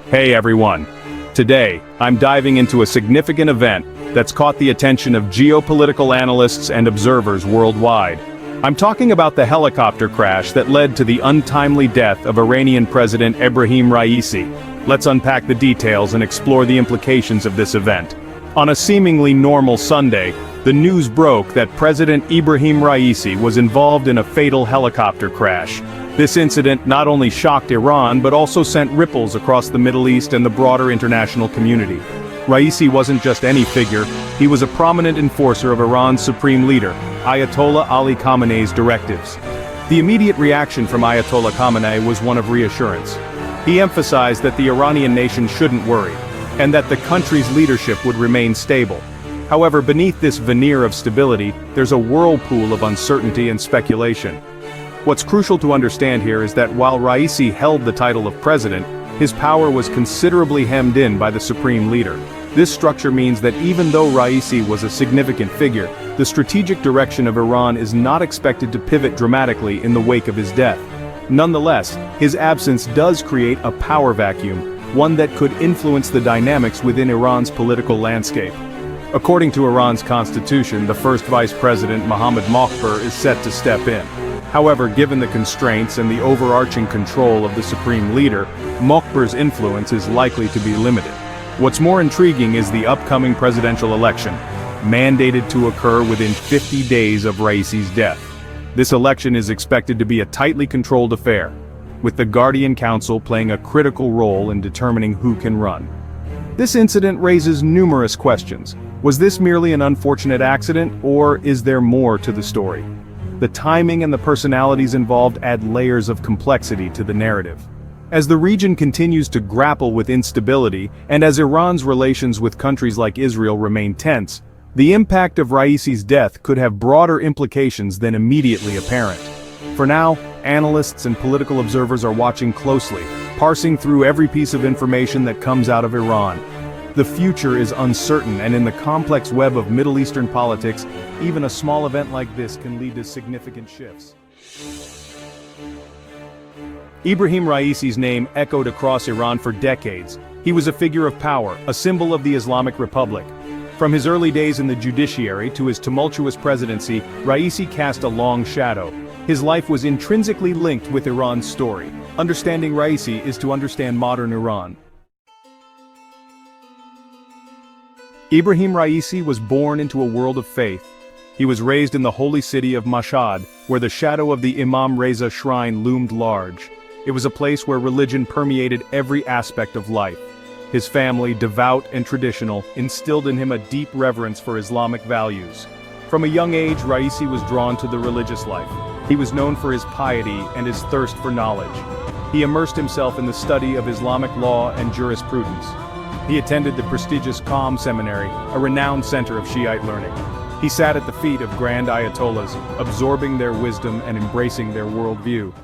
Hey everyone. Today, I'm diving into a significant event that's caught the attention of geopolitical analysts and observers worldwide. I'm talking about the helicopter crash that led to the untimely death of Iranian President Ebrahim Raisi. Let's unpack the details and explore the implications of this event. On a seemingly normal Sunday, the news broke that President Ebrahim Raisi was involved in a fatal helicopter crash. This incident not only shocked Iran but also sent ripples across the Middle East and the broader international community. Raisi wasn't just any figure, he was a prominent enforcer of Iran's supreme leader, Ayatollah Ali Khamenei's directives. The immediate reaction from Ayatollah Khamenei was one of reassurance. He emphasized that the Iranian nation shouldn't worry, and that the country's leadership would remain stable. However, beneath this veneer of stability, there's a whirlpool of uncertainty and speculation. What's crucial to understand here is that while Raisi held the title of president, his power was considerably hemmed in by the supreme leader. This structure means that even though Raisi was a significant figure, the strategic direction of Iran is not expected to pivot dramatically in the wake of his death. Nonetheless, his absence does create a power vacuum, one that could influence the dynamics within Iran's political landscape. According to Iran's constitution, the first vice president, Mohammad Mokhber, is set to step in. However, given the constraints and the overarching control of the supreme leader, Mokhber's influence is likely to be limited. What's more intriguing is the upcoming presidential election, mandated to occur within 50 days of Raisi's death. This election is expected to be a tightly controlled affair, with the Guardian Council playing a critical role in determining who can run. This incident raises numerous questions. Was this merely an unfortunate accident, or is there more to the story? The timing and the personalities involved add layers of complexity to the narrative. As the region continues to grapple with instability, and as Iran's relations with countries like Israel remain tense, the impact of Raisi's death could have broader implications than immediately apparent. For now, analysts and political observers are watching closely, parsing through every piece of information that comes out of Iran. The future is uncertain, and in the complex web of Middle Eastern politics, even a small event like this can lead to significant shifts. Ebrahim Raisi's name echoed across Iran for decades. He was a figure of power, a symbol of the Islamic Republic. From his early days in the judiciary to his tumultuous presidency, Raisi cast a long shadow. His life was intrinsically linked with Iran's story. Understanding Raisi is to understand modern Iran. Ebrahim Raisi was born into a world of faith. He was raised in the holy city of Mashhad, where the shadow of the Imam Reza shrine loomed large. It was a place where religion permeated every aspect of life. His family, devout and traditional, instilled in him a deep reverence for Islamic values. From a young age, Raisi was drawn to the religious life. He was known for his piety and his thirst for knowledge. He immersed himself in the study of Islamic law and jurisprudence. He attended the prestigious Qom Seminary, a renowned center of Shiite learning. He sat at the feet of grand ayatollahs, absorbing their wisdom and embracing their worldview.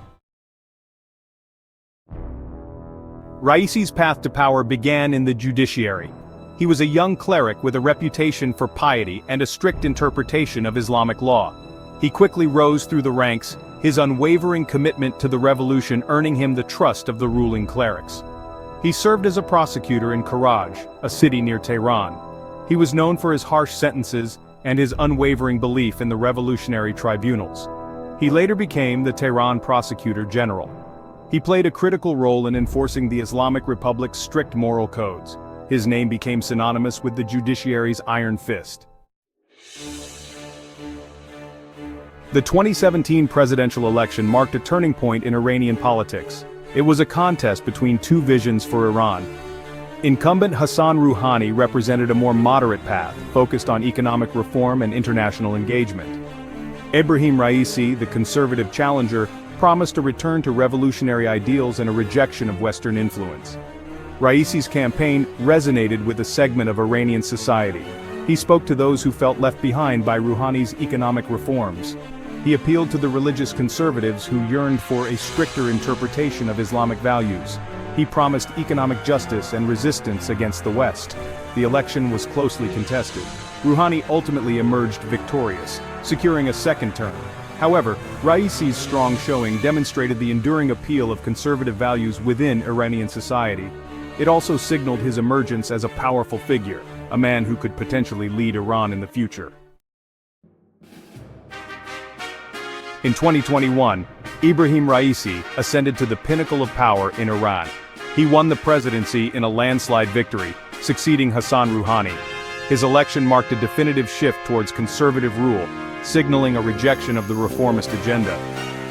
Raisi's path to power began in the judiciary. He was a young cleric with a reputation for piety and a strict interpretation of Islamic law. He quickly rose through the ranks, his unwavering commitment to the revolution earning him the trust of the ruling clerics. He served as a prosecutor in Karaj, a city near Tehran. He was known for his harsh sentences and his unwavering belief in the revolutionary tribunals. He later became the Tehran prosecutor general. He played a critical role in enforcing the Islamic Republic's strict moral codes. His name became synonymous with the judiciary's iron fist. The 2017 presidential election marked a turning point in Iranian politics. It was a contest between two visions for Iran. Incumbent Hassan Rouhani represented a more moderate path, focused on economic reform and international engagement. Ebrahim Raisi, the conservative challenger, promised a return to revolutionary ideals and a rejection of Western influence. Raisi's campaign resonated with a segment of Iranian society. He spoke to those who felt left behind by Rouhani's economic reforms. He appealed to the religious conservatives who yearned for a stricter interpretation of Islamic values. He promised economic justice and resistance against the West. The election was closely contested. Rouhani ultimately emerged victorious, securing a second term. However, Raisi's strong showing demonstrated the enduring appeal of conservative values within Iranian society. It also signaled his emergence as a powerful figure, a man who could potentially lead Iran in the future. In 2021, Ebrahim Raisi ascended to the pinnacle of power in Iran. He won the presidency in a landslide victory, succeeding Hassan Rouhani. His election marked a definitive shift towards conservative rule, signaling a rejection of the reformist agenda.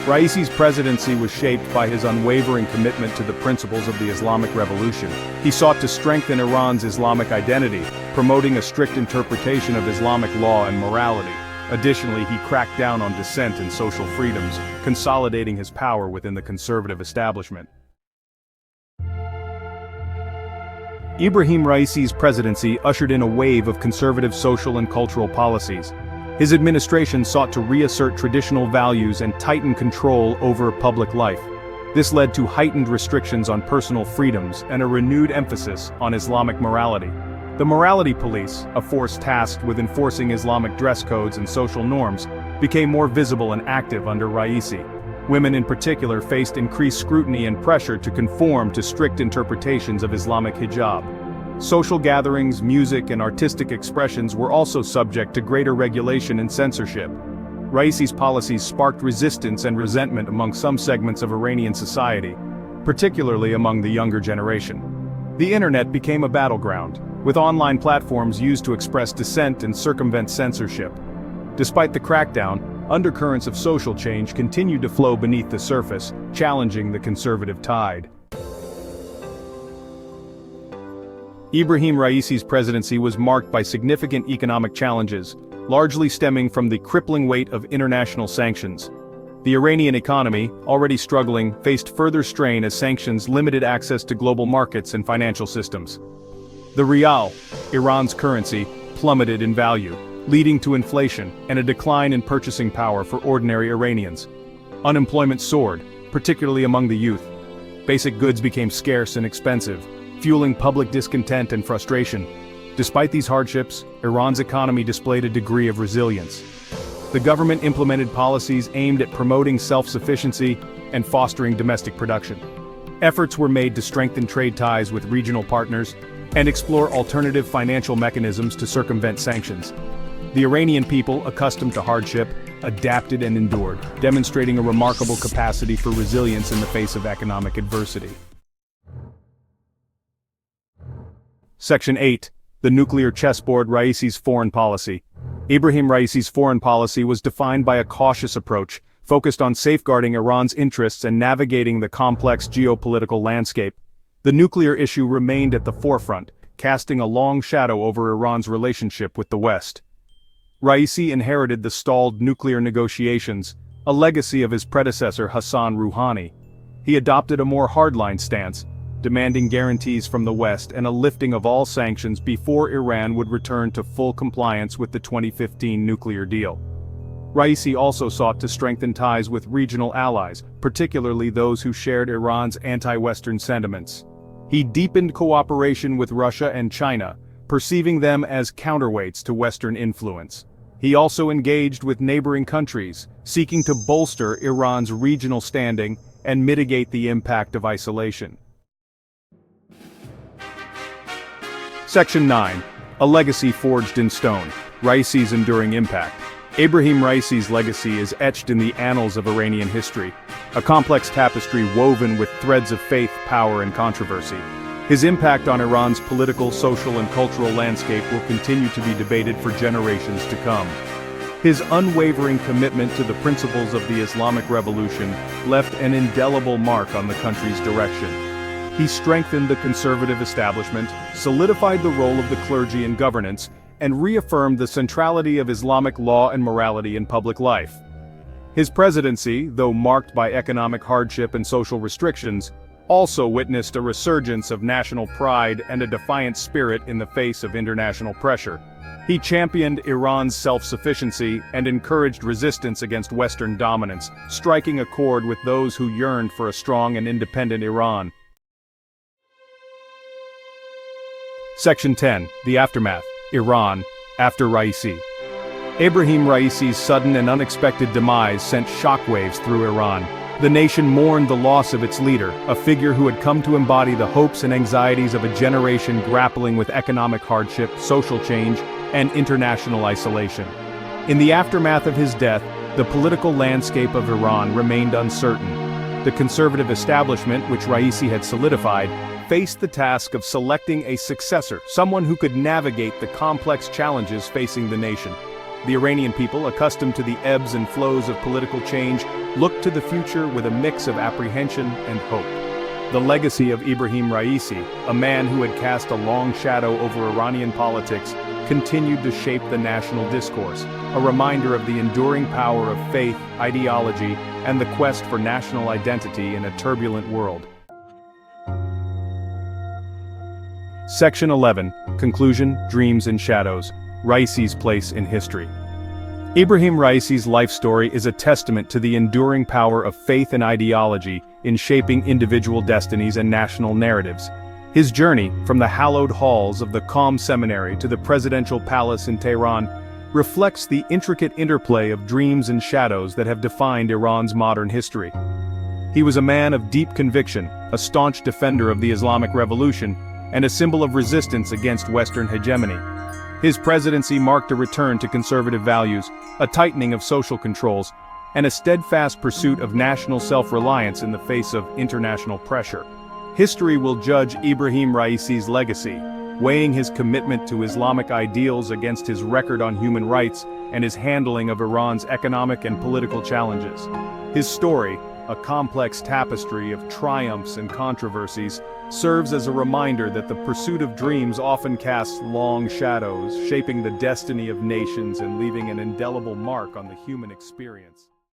Raisi's presidency was shaped by his unwavering commitment to the principles of the Islamic Revolution. He sought to strengthen Iran's Islamic identity, promoting a strict interpretation of Islamic law and morality. Additionally, he cracked down on dissent and social freedoms, consolidating his power within the conservative establishment. Ebrahim Raisi's presidency ushered in a wave of conservative social and cultural policies. His administration sought to reassert traditional values and tighten control over public life. This led to heightened restrictions on personal freedoms and a renewed emphasis on Islamic morality. The morality police, a force tasked with enforcing Islamic dress codes and social norms, became more visible and active under Raisi. Women in particular faced increased scrutiny and pressure to conform to strict interpretations of Islamic hijab. Social gatherings, music, and artistic expressions were also subject to greater regulation and censorship. Raisi's policies sparked resistance and resentment among some segments of Iranian society, particularly among the younger generation. The internet became a battleground, with online platforms used to express dissent and circumvent censorship. Despite the crackdown, undercurrents of social change continued to flow beneath the surface, challenging the conservative tide. Ebrahim Raisi's presidency was marked by significant economic challenges, largely stemming from the crippling weight of international sanctions. The Iranian economy, already struggling, faced further strain as sanctions limited access to global markets and financial systems. The rial, Iran's currency, plummeted in value, leading to inflation and a decline in purchasing power for ordinary Iranians. Unemployment soared, particularly among the youth. Basic goods became scarce and expensive, fueling public discontent and frustration. Despite these hardships, Iran's economy displayed a degree of resilience. The government implemented policies aimed at promoting self-sufficiency and fostering domestic production. Efforts were made to strengthen trade ties with regional partners and explore alternative financial mechanisms to circumvent sanctions. The Iranian people, accustomed to hardship, adapted and endured, demonstrating a remarkable capacity for resilience in the face of economic adversity. Section 8. The nuclear chessboard. Raisi's foreign policy. Ebrahim Raisi's foreign policy was defined by a cautious approach, focused on safeguarding Iran's interests and navigating the complex geopolitical landscape. The nuclear issue remained at the forefront, casting a long shadow over Iran's relationship with the West. Raisi inherited the stalled nuclear negotiations, a legacy of his predecessor Hassan Rouhani. He adopted a more hardline stance, demanding guarantees from the West and a lifting of all sanctions before Iran would return to full compliance with the 2015 nuclear deal. Raisi also sought to strengthen ties with regional allies, particularly those who shared Iran's anti-Western sentiments. He deepened cooperation with Russia and China, perceiving them as counterweights to Western influence. He also engaged with neighboring countries, seeking to bolster Iran's regional standing and mitigate the impact of isolation. Section 9. A legacy forged in stone. Raisi's enduring impact. Ebrahim Raisi's legacy is etched in the annals of Iranian history, a complex tapestry woven with threads of faith, power, and controversy. His impact on Iran's political, social, and cultural landscape will continue to be debated for generations to come. His unwavering commitment to the principles of the Islamic Revolution left an indelible mark on the country's direction. He strengthened the conservative establishment, solidified the role of the clergy in governance, and reaffirmed the centrality of Islamic law and morality in public life. His presidency, though marked by economic hardship and social restrictions, also witnessed a resurgence of national pride and a defiant spirit in the face of international pressure. He championed Iran's self-sufficiency and encouraged resistance against Western dominance, striking a chord with those who yearned for a strong and independent Iran. Section 10. The aftermath. Iran, after Raisi. Ebrahim Raisi's sudden and unexpected demise sent shockwaves through Iran. The nation mourned the loss of its leader, a figure who had come to embody the hopes and anxieties of a generation grappling with economic hardship, social change, and international isolation. In the aftermath of his death, the political landscape of Iran remained uncertain. The conservative establishment, which Raisi had solidified, faced the task of selecting a successor, someone who could navigate the complex challenges facing the nation. The Iranian people, accustomed to the ebbs and flows of political change, looked to the future with a mix of apprehension and hope. The legacy of Ebrahim Raisi, a man who had cast a long shadow over Iranian politics, continued to shape the national discourse, a reminder of the enduring power of faith, ideology, and the quest for national identity in a turbulent world. Section 11. Conclusion, Dreams and Shadows. Raisi's place in history. Ebrahim Raisi's life story is a testament to the enduring power of faith and ideology in shaping individual destinies and national narratives. His journey, from the hallowed halls of the Qom Seminary to the presidential palace in Tehran, reflects the intricate interplay of dreams and shadows that have defined Iran's modern history. He was a man of deep conviction, a staunch defender of the Islamic Revolution, and a symbol of resistance against Western hegemony. His presidency marked a return to conservative values, a tightening of social controls, and a steadfast pursuit of national self-reliance in the face of international pressure. History will judge Ebrahim Raisi's legacy, weighing his commitment to Islamic ideals against his record on human rights and his handling of Iran's economic and political challenges. His story, a complex tapestry of triumphs and controversies, serves as a reminder that the pursuit of dreams often casts long shadows, shaping the destiny of nations and leaving an indelible mark on the human experience.